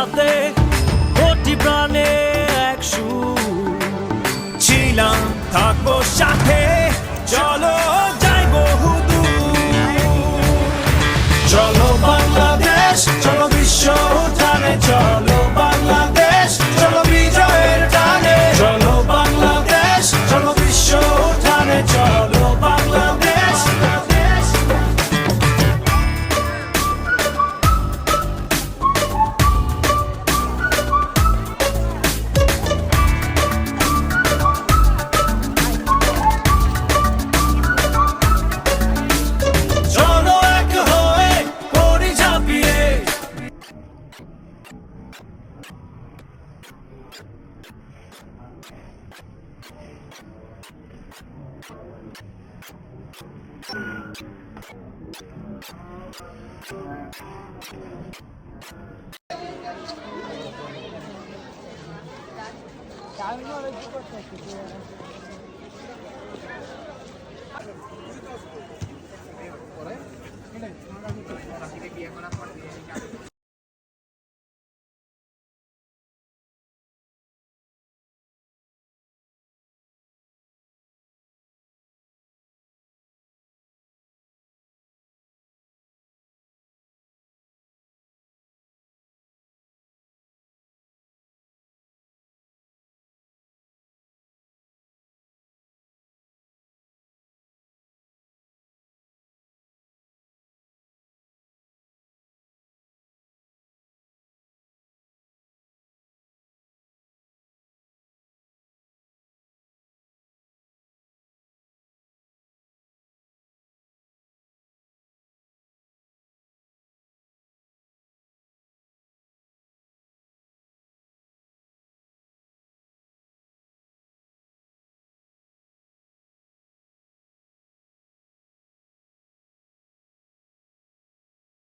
সাথে কোটি প্রাণে এক সুর ছিলাম থাকবো সাথে চলো যাই বহুদূর চলো বাংলাদেশ চলো বিশ্ব উঠানে চলো বাংলাদেশ চলো বিজয়ের টানে চলো বাংলাদেশ চলো বিশ্ব উঠানে চলো বাংলাদেশ চলো এক হয়ে পড়ি ঝাঁপিয়ে বিয়ে করার পর